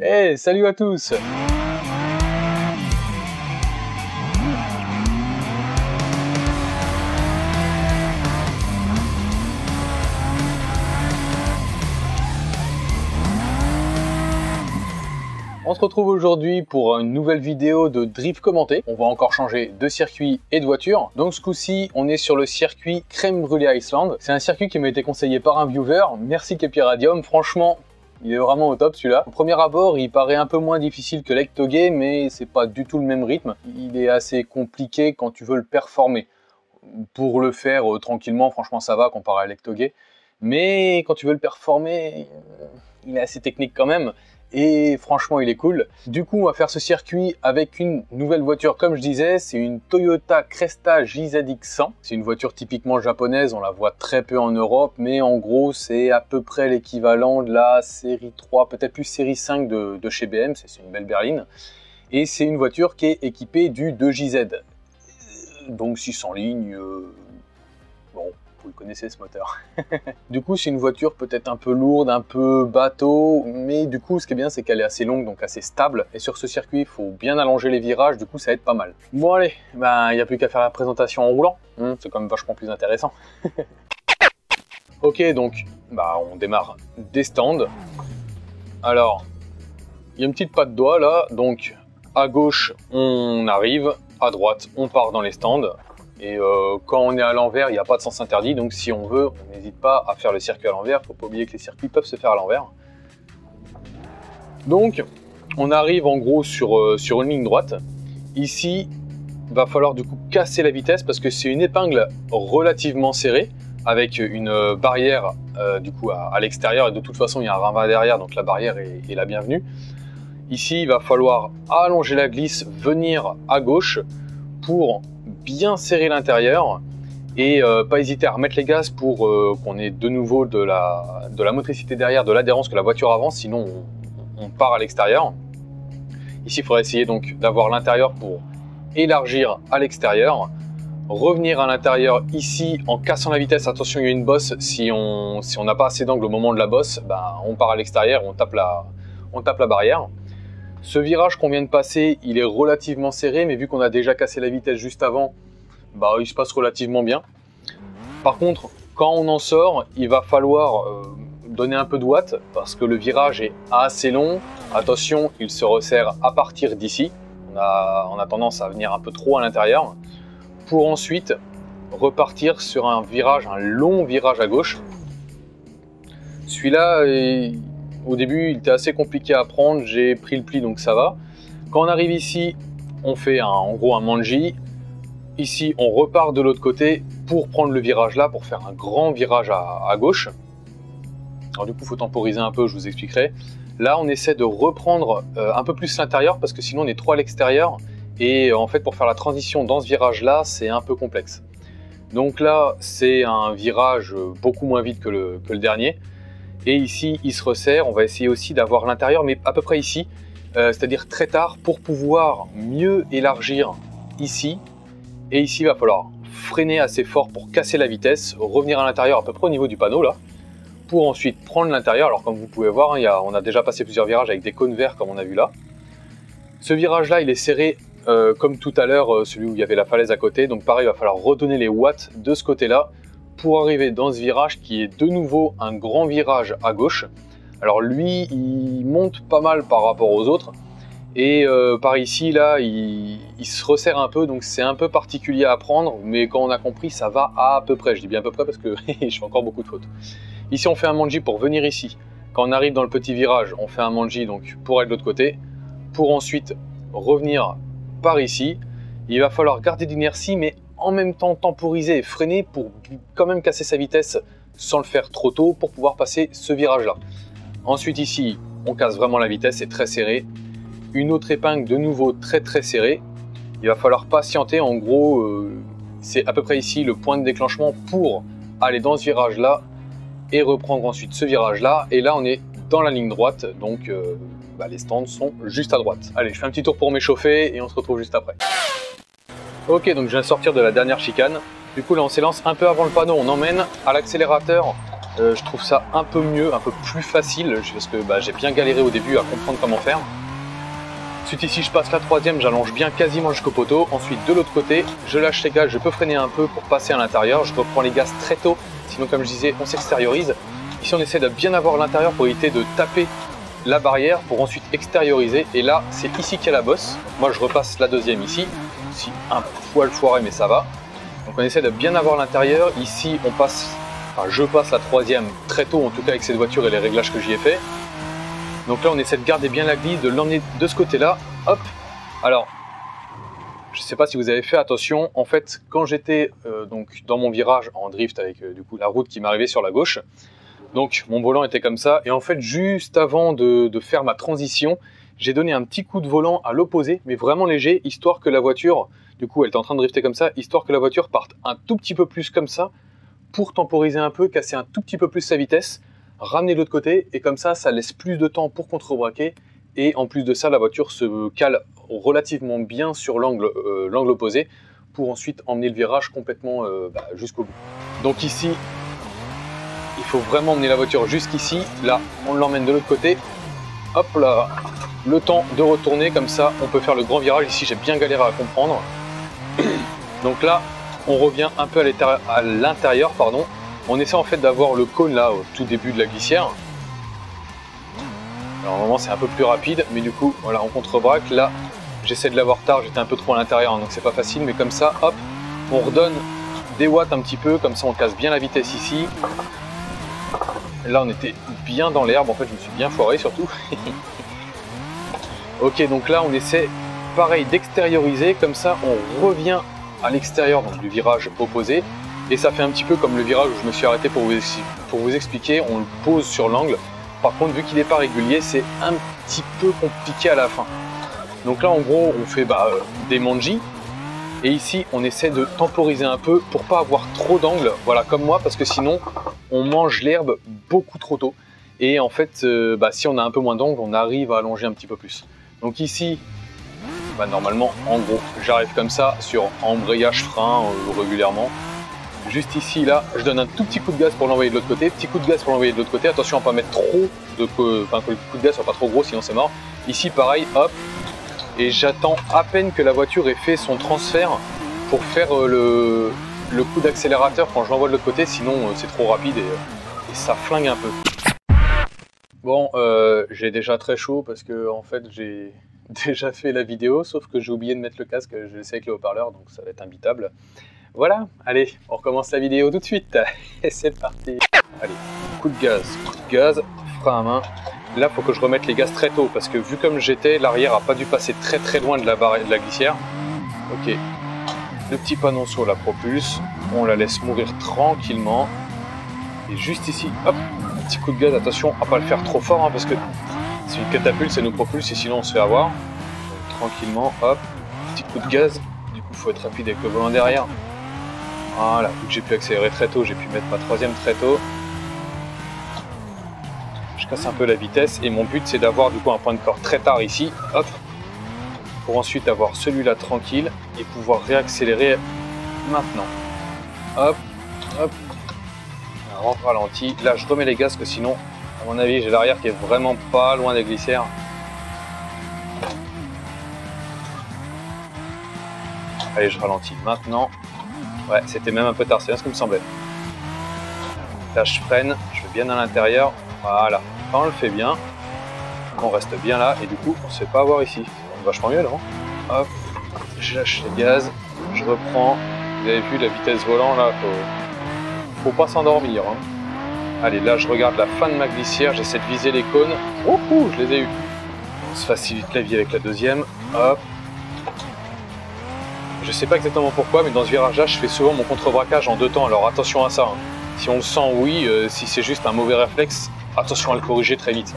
Hey, salut à tous! On se retrouve aujourd'hui pour une nouvelle vidéo de drift commenté. On va encore changer de circuit et de voiture. Donc ce coup-ci, on est sur le circuit Crème Brûlée Iceland. C'est un circuit qui m'a été conseillé par un viewer. Merci Kepiradium. Franchement, il est vraiment au top celui-là. Au premier abord, il paraît un peu moins difficile que l'Ectogay, mais c'est pas du tout le même rythme. Il est assez compliqué quand tu veux le performer. Pour le faire tranquillement, franchement ça va comparé à l'Ectogay. Mais quand tu veux le performer, il est assez technique quand même. Et franchement il est cool. Du coup on va faire ce circuit avec une nouvelle voiture, comme je disais, c'est une Toyota Cresta JZX100. C'est une voiture typiquement japonaise, on la voit très peu en Europe, mais en gros c'est à peu près l'équivalent de la série 3, peut-être plus série 5 de chez BM, c'est une belle berline. Et c'est une voiture qui est équipée du 2JZ. Donc 600 lignes, bon, vous le connaissez ce moteur. Du coup c'est une voiture peut-être un peu lourde, un peu bateau, mais du coup ce qui est bien c'est qu'elle est assez longue, donc assez stable. Et sur ce circuit il faut bien allonger les virages, du coup ça aide pas mal. Bon allez, ben il n'y a plus qu'à faire la présentation en roulant, c'est quand même vachement plus intéressant. Ok, donc bah, on démarre des stands. Alors, il y a une petite patte doigt là, donc à gauche on arrive, à droite on part dans les stands. Et quand on est à l'envers, il n'y a pas de sens interdit, donc si on veut, on n'hésite pas à faire le circuit à l'envers. Il ne faut pas oublier que les circuits peuvent se faire à l'envers. Donc, on arrive en gros sur une ligne droite. Ici, il va falloir du coup casser la vitesse parce que c'est une épingle relativement serrée avec une barrière du coup à l'extérieur. Et de toute façon, il y a un ravin derrière, donc la barrière est la bienvenue. Ici, il va falloir allonger la glisse, venir à gauche pour bien serrer l'intérieur et pas hésiter à remettre les gaz pour qu'on ait de nouveau de la motricité derrière, de l'adhérence, que la voiture avance, sinon on part à l'extérieur. Ici il faudra essayer donc d'avoir l'intérieur pour élargir à l'extérieur, revenir à l'intérieur ici en cassant la vitesse. Attention, il y a une bosse, si on n'a pas assez d'angle au moment de la bosse, ben, on part à l'extérieur, on tape la barrière. Ce virage qu'on vient de passer, il est relativement serré, mais vu qu'on a déjà cassé la vitesse juste avant, bah, il se passe relativement bien. Par contre, quand on en sort, il va falloir donner un peu de watts, parce que le virage est assez long. Attention, il se resserre à partir d'ici. On a tendance à venir un peu trop à l'intérieur, pour ensuite repartir sur un long virage à gauche. Celui-là, au début, il était assez compliqué à prendre, j'ai pris le pli donc ça va. Quand on arrive ici, on fait en gros un manji. Ici, on repart de l'autre côté pour prendre le virage là, pour faire un grand virage à gauche. Alors du coup, il faut temporiser un peu, je vous expliquerai. Là, on essaie de reprendre un peu plus l'intérieur parce que sinon on est trop à l'extérieur. Et en fait, pour faire la transition dans ce virage là, c'est un peu complexe. Donc là, c'est un virage beaucoup moins vite que le dernier. Et ici, il se resserre. On va essayer aussi d'avoir l'intérieur, mais à peu près ici, c'est-à-dire très tard, pour pouvoir mieux élargir ici. Et ici, il va falloir freiner assez fort pour casser la vitesse, revenir à l'intérieur à peu près au niveau du panneau, là, pour ensuite prendre l'intérieur. Alors, comme vous pouvez voir, on a déjà passé plusieurs virages avec des cônes verts, comme on a vu là. Ce virage-là, il est serré comme tout à l'heure, celui où il y avait la falaise à côté. Donc, pareil, il va falloir redonner les watts de ce côté-là, pour arriver dans ce virage qui est de nouveau un grand virage à gauche. Alors lui, il monte pas mal par rapport aux autres. Et par ici, là, il se resserre un peu, donc c'est un peu particulier à prendre. Mais quand on a compris, ça va à peu près. Je dis bien à peu près parce que je fais encore beaucoup de fautes. Ici, on fait un manji pour venir ici. Quand on arrive dans le petit virage, on fait un manji donc pour aller de l'autre côté. Pour ensuite revenir par ici. Il va falloir garder de l'inertie, mais en même temps temporiser et freiner pour quand même casser sa vitesse sans le faire trop tôt pour pouvoir passer ce virage là. Ensuite ici on casse vraiment la vitesse, c'est très serré. Une autre épingle de nouveau très serrée. Il va falloir patienter, en gros c'est à peu près ici le point de déclenchement pour aller dans ce virage là et reprendre ensuite ce virage là. Et là on est dans la ligne droite, donc les stands sont juste à droite. Allez, je fais un petit tour pour m'échauffer et on se retrouve juste après. Ok, donc je viens de sortir de la dernière chicane. Du coup là on s'élance un peu avant le panneau, on emmène à l'accélérateur Je trouve ça un peu mieux, un peu plus facile, parce que bah, j'ai bien galéré au début à comprendre comment faire. Ensuite ici je passe la troisième, j'allonge bien quasiment jusqu'au poteau. Ensuite de l'autre côté, je lâche les gaz, je peux freiner un peu pour passer à l'intérieur. Je reprends les gaz très tôt, sinon comme je disais, on s'extériorise. Ici on essaie de bien avoir l'intérieur pour éviter de taper la barrière pour ensuite extérioriser. Et là c'est ici qu'il y a la bosse. Moi je repasse la deuxième ici, un poil foiré mais ça va. Donc on essaie de bien avoir l'intérieur. Ici on passe... Enfin, je passe la troisième très tôt, en tout cas avec cette voiture et les réglages que j'y ai fait. Donc là, on essaie de garder bien la glisse, de l'emmener de ce côté-là. Hop. Alors, je ne sais pas si vous avez fait attention. En fait, quand j'étais donc dans mon virage en drift avec du coup la route qui m'arrivait sur la gauche, donc mon volant était comme ça. Et en fait, juste avant de faire ma transition, j'ai donné un petit coup de volant à l'opposé, mais vraiment léger, histoire que la voiture, du coup, elle était en train de drifter comme ça, histoire que la voiture parte un tout petit peu plus comme ça, pour temporiser un peu, casser un tout petit peu plus sa vitesse, ramener de l'autre côté, et comme ça, ça laisse plus de temps pour contrebraquer, et en plus de ça, la voiture se cale relativement bien sur l'angle opposé, pour ensuite emmener le virage complètement jusqu'au bout. Donc ici, il faut vraiment emmener la voiture jusqu'ici, là, on l'emmène de l'autre côté, hop là, le temps de retourner, comme ça, on peut faire le grand virage. Ici, j'ai bien galéré à comprendre. Donc là, on revient un peu à l'intérieur, pardon. On essaie en fait d'avoir le cône là au tout début de la glissière. Alors normalement c'est un peu plus rapide, mais du coup voilà, on contrebraque. Là j'essaie de l'avoir tard, j'étais un peu trop à l'intérieur, donc c'est pas facile, mais comme ça, hop, on redonne des watts un petit peu, comme ça on casse bien la vitesse ici. Là on était bien dans l'herbe, en fait je me suis bien foiré surtout. Ok, donc là on essaie pareil d'extérioriser, comme ça on revient à l'extérieur donc du virage opposé, et ça fait un petit peu comme le virage où je me suis arrêté pour vous expliquer. On le pose sur l'angle, par contre vu qu'il n'est pas régulier, c'est un petit peu compliqué à la fin. Donc là en gros on fait des manji, et ici on essaie de temporiser un peu pour pas avoir trop d'angle, voilà, comme moi, parce que sinon on mange l'herbe beaucoup trop tôt, et en fait si on a un peu moins d'angle, on arrive à allonger un petit peu plus. Donc ici normalement, en gros, j'arrive comme ça sur embrayage frein régulièrement. Juste ici, là, je donne un tout petit coup de gaz pour l'envoyer de l'autre côté. Petit coup de gaz pour l'envoyer de l'autre côté. Attention à ne pas mettre trop de... Enfin, que le coup de gaz soit pas trop gros, sinon c'est mort. Ici, pareil, hop. Et j'attends à peine que la voiture ait fait son transfert pour faire le coup d'accélérateur quand je l'envoie de l'autre côté. Sinon, c'est trop rapide et ça flingue un peu. Bon, j'ai déjà très chaud parce que, en fait, j'ai déjà fait la vidéo, sauf que j'ai oublié de mettre le casque, je l'ai fait avec le haut-parleur, donc ça va être imbitable. Voilà, allez, on recommence la vidéo tout de suite, et c'est parti. Allez, coup de gaz, frein à main. Là, il faut que je remette les gaz très tôt, parce que vu comme j'étais, l'arrière n'a pas dû passer très très loin de la glissière. Ok, le petit panonceau la propulse, on la laisse mourir tranquillement. Et juste ici, hop, un petit coup de gaz, attention à ne pas le faire trop fort, hein, parce que c'est une catapulte, ça nous propulse et sinon on se fait avoir. Donc, tranquillement, hop, petit coup de gaz. Du coup, il faut être rapide avec le volant derrière. Voilà, vu que j'ai pu accélérer très tôt, j'ai pu mettre ma troisième très tôt. Je casse un peu la vitesse et mon but c'est d'avoir du coup un point de corps très tard ici, hop, pour ensuite avoir celui-là tranquille et pouvoir réaccélérer maintenant. Hop, hop, on rentre ralenti. Là, je remets les gaz, que sinon, à mon avis, j'ai l'arrière qui est vraiment pas loin des glissières. Allez, je ralentis maintenant. Ouais, c'était même un peu tard, c'est bien ce qui me semblait. Là, je freine, je vais bien à l'intérieur. Voilà, on le fait bien. On reste bien là et du coup, on ne se fait pas avoir ici. C'est vachement mieux, non? Hop, je lâche les gaz, je reprends. Vous avez vu la vitesse volant là, faut pas s'endormir. Hein. Allez, là, je regarde la fin de ma glissière, j'essaie de viser les cônes. Ouhou, je les ai eus. On se facilite la vie avec la deuxième. Hop. Je sais pas exactement pourquoi, mais dans ce virage-là, je fais souvent mon contre-braquage en deux temps. Alors attention à ça. Hein. Si on le sent, oui. Si c'est juste un mauvais réflexe, attention à le corriger très vite.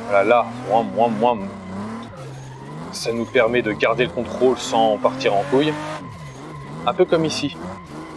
Voilà, là, moins. Ça nous permet de garder le contrôle sans partir en couille. Un peu comme ici.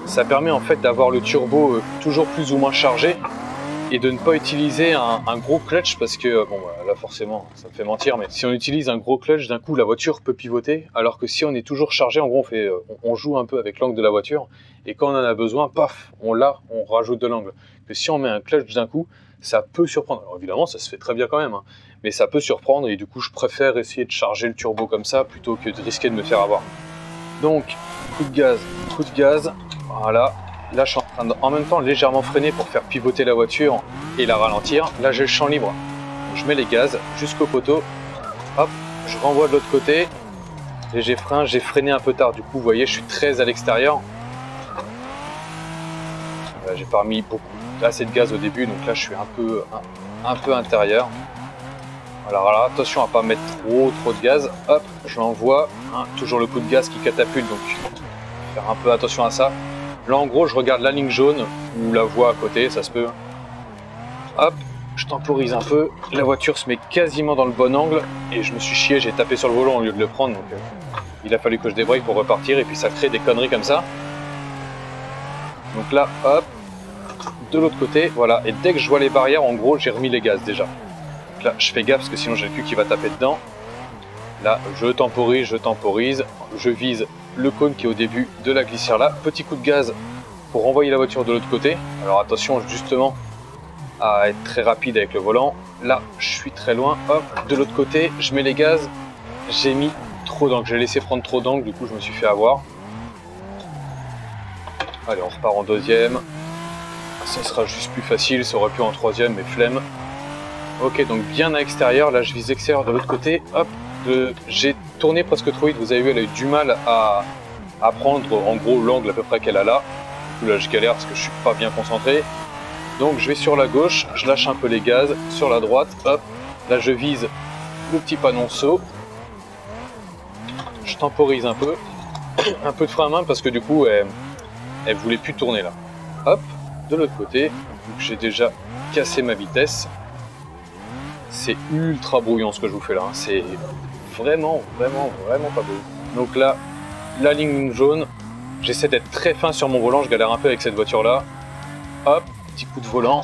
Ça permet en fait d'avoir le turbo toujours plus ou moins chargé et de ne pas utiliser un gros clutch parce que, bon là forcément ça me fait mentir, mais si on utilise un gros clutch, d'un coup la voiture peut pivoter, alors que si on est toujours chargé, en gros on joue un peu avec l'angle de la voiture, et quand on en a besoin, paf, on rajoute de l'angle. Que si on met un clutch d'un coup, ça peut surprendre. Alors évidemment ça se fait très bien quand même, hein, mais ça peut surprendre, et du coup je préfère essayer de charger le turbo comme ça plutôt que de risquer de me faire avoir. Donc coup de gaz, voilà. Là, je suis en train de, en même temps, légèrement freiner pour faire pivoter la voiture et la ralentir. Là, j'ai le champ libre. Je mets les gaz jusqu'au poteau. Hop, je renvoie de l'autre côté. Léger frein, j'ai freiné un peu tard. Du coup, vous voyez, je suis très à l'extérieur. J'ai pas mis assez de gaz au début, donc là, je suis un peu intérieur. Alors là, attention à pas mettre trop de gaz. Hop, je l'envoie. Hein, toujours le coup de gaz qui catapulte, donc faire un peu attention à ça. Là, en gros, je regarde la ligne jaune ou la voie à côté, ça se peut. Hop, je temporise un peu. La voiture se met quasiment dans le bon angle et je me suis chié, j'ai tapé sur le volant au lieu de le prendre. Donc, il a fallu que je débraye pour repartir, et puis ça crée des conneries comme ça. Donc là, hop, de l'autre côté, voilà. Et dès que je vois les barrières, en gros, j'ai remis les gaz déjà. Donc là, je fais gaffe parce que sinon j'ai le cul qui va taper dedans. Là, je temporise, je vise le cône qui est au début de la glissière là. Petit coup de gaz pour renvoyer la voiture de l'autre côté. Alors attention justement à être très rapide avec le volant. Là, je suis très loin. Hop, de l'autre côté, je mets les gaz. J'ai mis trop d'angle, j'ai laissé prendre trop d'angle, du coup je me suis fait avoir. Allez, on repart en deuxième. Ça sera juste plus facile, ça aurait pu en troisième, mais flemme. Ok, donc bien à l'extérieur. Là, je vise extérieur de l'autre côté. Hop. J'ai tourné presque trop vite, vous avez vu, elle a eu du mal à prendre en gros l'angle à peu près qu'elle a là. Du coup là je galère parce que je suis pas bien concentré. Donc je vais sur la gauche, je lâche un peu les gaz, sur la droite, hop, là je vise le petit panonceau. Je temporise un peu de frein à main parce que du coup elle voulait plus tourner là. Hop, de l'autre côté, j'ai déjà cassé ma vitesse. C'est ultra brouillon ce que je vous fais là, hein. C'est vraiment pas beau. Donc là, la ligne jaune, j'essaie d'être très fin sur mon volant, je galère un peu avec cette voiture là. Hop, petit coup de volant,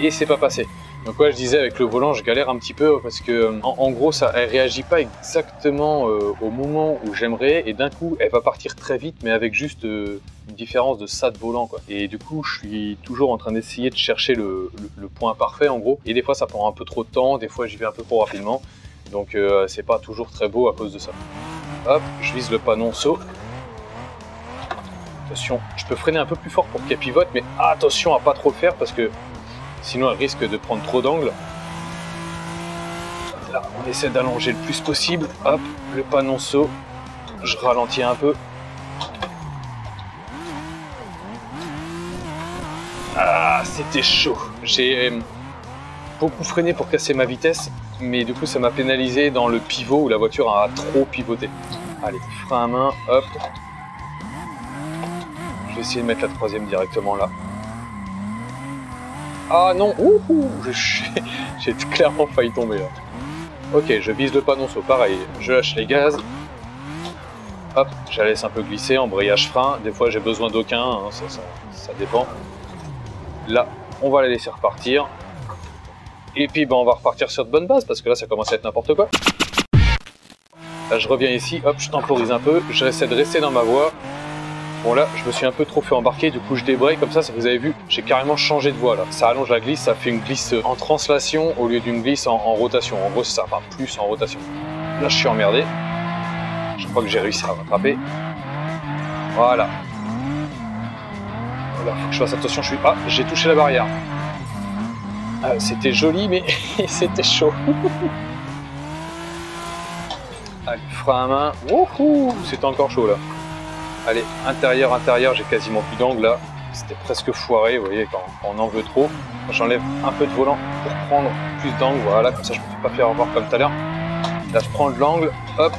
et c'est pas passé. Donc ouais, je disais avec le volant, je galère un petit peu parce que en gros, elle réagit pas exactement au moment où j'aimerais, et d'un coup, elle va partir très vite, mais avec juste une différence de ça de volant, quoi. Et du coup, je suis toujours en train d'essayer de chercher le point parfait, en gros. Et des fois, ça prend un peu trop de temps, des fois, j'y vais un peu trop rapidement. Donc, c'est pas toujours très beau à cause de ça. Hop, je vise le panonceau. Attention, je peux freiner un peu plus fort pour qu'elle pivote, mais attention à pas trop le faire parce que sinon elle risque de prendre trop d'angle. Là, on essaie d'allonger le plus possible. Hop, le panonceau. Je ralentis un peu. Ah, c'était chaud. J'ai beaucoup freiné pour casser ma vitesse, mais du coup ça m'a pénalisé dans le pivot où la voiture a trop pivoté. Allez, frein à main, hop. Je vais essayer de mettre la troisième directement là. Ah non, j'ai clairement failli tomber là. Ok, je vise le panonceau, pareil, je lâche les gaz. Hop, je la laisse un peu glisser, embrayage frein. Des fois j'ai besoin d'aucun, hein, ça dépend. Là, on va la laisser repartir. Et puis on va repartir sur de bonnes bases parce que là ça commence à être n'importe quoi. Là je reviens ici, hop, je temporise un peu, j'essaie de rester dans ma voie. Bon là, je me suis un peu trop fait embarquer, du coup je débraye comme ça, vous avez vu, j'ai carrément changé de voie là. Ça allonge la glisse, ça fait une glisse en translation au lieu d'une glisse en rotation. En gros c'est ça, enfin plus en rotation. Là je suis emmerdé. Je crois que j'ai réussi à rattraper. Voilà. Voilà, faut que je fasse attention, Ah, j'ai touché la barrière. C'était joli, mais c'était chaud. Allez, frein à main. Wouhou, c'était encore chaud là. Allez, intérieur, j'ai quasiment plus d'angle là. C'était presque foiré, vous voyez, quand on en veut trop. J'enlève un peu de volant pour prendre plus d'angle, voilà, comme ça je ne me fais pas faire avoir comme tout à l'heure. Là je prends de l'angle, hop.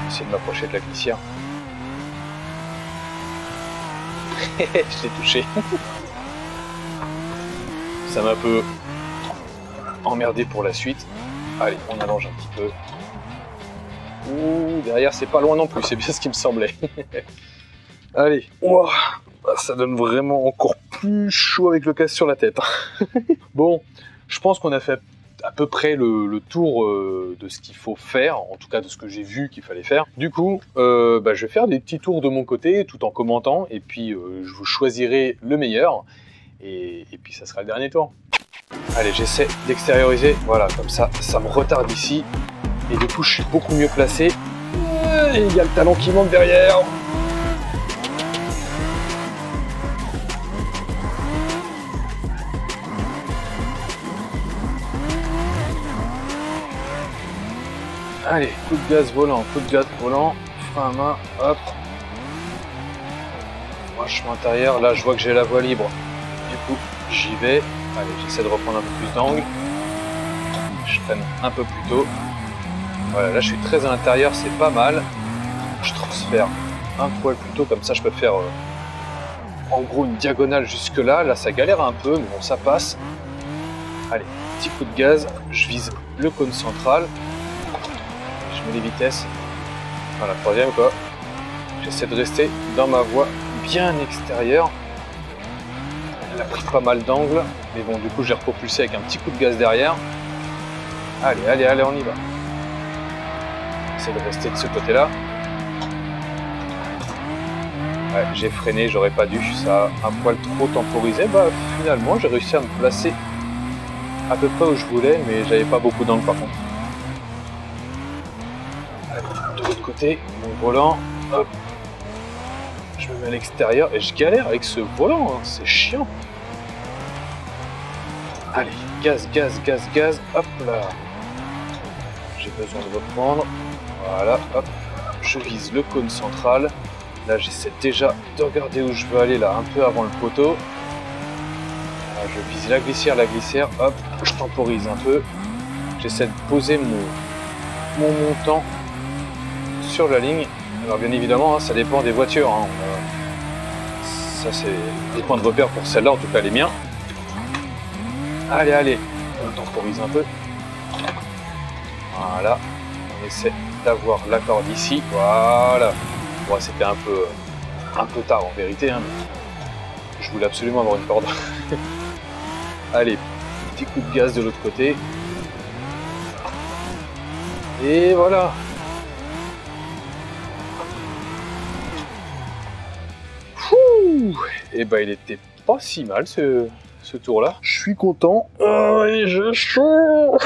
J'essaie de m'approcher de la glissière. Je l'ai touché. Ça m'a un peu emmerdé pour la suite. Allez, on allonge un petit peu. Ouh, derrière c'est pas loin non plus, c'est bien ce qui me semblait. Allez, wow. Ça donne vraiment encore plus chaud avec le casque sur la tête. Bon, je pense qu'on a fait à peu près le tour de ce qu'il faut faire, en tout cas de ce que j'ai vu qu'il fallait faire. Du coup, je vais faire des petits tours de mon côté tout en commentant, et puis je vous choisirai le meilleur, et puis ça sera le dernier tour. Allez, j'essaie d'extérioriser, voilà, comme ça, ça me retarde ici, et du coup je suis beaucoup mieux placé. Et il y a le talon qui monte derrière. Allez, coup de gaz volant, frein à main, hop. Moi, chemin intérieur, là je vois que j'ai la voie libre. Du coup, j'y vais. Allez, j'essaie de reprendre un peu plus d'angle. Je freine un peu plus tôt. Voilà, là je suis très à l'intérieur, c'est pas mal. Je transfère un poil plus tôt, comme ça je peux faire en gros une diagonale jusque là. Là ça galère un peu, mais bon ça passe. Allez, petit coup de gaz, je vise le cône central. Je mets les vitesses. Voilà, troisième quoi. J'essaie de rester dans ma voie bien extérieure. Elle a pris pas mal d'angle, mais bon du coup j'ai repropulsé avec un petit coup de gaz derrière. Allez, allez, allez, on y va. J'essaie de rester de ce côté-là. Ouais, j'ai freiné, j'aurais pas dû, ça a un poil trop temporisé. Bah finalement j'ai réussi à me placer à peu près où je voulais, mais j'avais pas beaucoup d'angle par contre. Allez, de l'autre côté, mon volant, hop. Je me mets à l'extérieur et je galère avec ce volant, hein, c'est chiant. Allez, gaz, gaz, gaz, gaz, hop là. J'ai besoin de reprendre. Voilà, hop. Je vise le cône central. Là, j'essaie déjà de regarder où je veux aller, là, un peu avant le poteau. Là, je vise la glissière, hop. Je temporise un peu. J'essaie de poser mon montant sur la ligne. Alors, bien évidemment, hein, ça dépend des voitures. Hein. Ça, c'est des points de repère pour celle-là, en tout cas les miens. Allez, allez. On temporise un peu. Voilà. On essaie d'avoir la corde ici. Voilà. Bon, c'était un peu tard en vérité, hein, mais je voulais absolument avoir une corde. Allez, petit coup de gaz de l'autre côté. Et voilà. Et bah il était pas si mal ce tour-là. Je suis content. Oh, et j'ai chaud.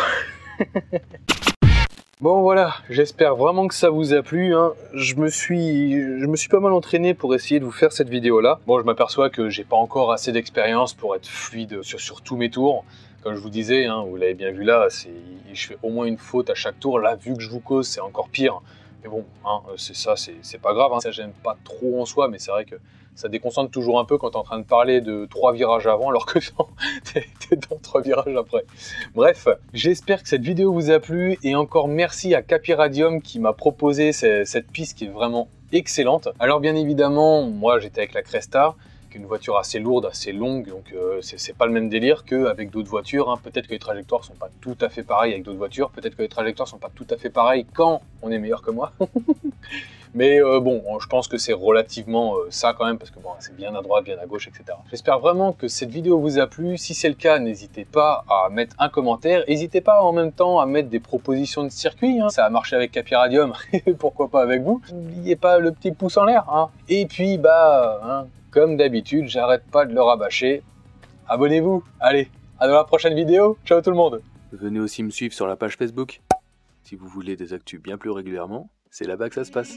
Bon voilà, j'espère vraiment que ça vous a plu, hein. Je me suis pas mal entraîné pour essayer de vous faire cette vidéo là. Bon, je m'aperçois que j'ai pas encore assez d'expérience pour être fluide sur tous mes tours. Comme je vous disais, hein, vous l'avez bien vu là, je fais au moins une faute à chaque tour. Là, vu que je vous cause, c'est encore pire. Mais bon, hein, c'est pas grave, hein. Ça j'aime pas trop en soi, mais c'est vrai que ça déconcentre toujours un peu quand tu es en train de parler de 3 virages avant, alors que t'es dans 3 virages après. Bref, j'espère que cette vidéo vous a plu, et encore merci à Capiradium qui m'a proposé cette piste qui est vraiment excellente. Alors bien évidemment, moi j'étais avec la Cresta, qui est une voiture assez lourde, assez longue, donc c'est pas le même délire qu'avec d'autres voitures, hein. Peut-être que les trajectoires sont pas tout à fait pareilles avec d'autres voitures, peut-être que les trajectoires sont pas tout à fait pareilles quand on est meilleur que moi. Mais bon, je pense que c'est relativement ça quand même, parce que bon, c'est bien à droite, bien à gauche, etc. J'espère vraiment que cette vidéo vous a plu. Si c'est le cas, n'hésitez pas à mettre un commentaire. N'hésitez pas en même temps à mettre des propositions de circuit, hein. Ça a marché avec Capiradium, pourquoi pas avec vous. N'oubliez pas le petit pouce en l'air, hein. Et puis, bah, hein, comme d'habitude, j'arrête pas de le rabâcher. Abonnez-vous. Allez, à dans la prochaine vidéo. Ciao tout le monde. Venez aussi me suivre sur la page Facebook. Si vous voulez des actus bien plus régulièrement, c'est là-bas que ça se passe.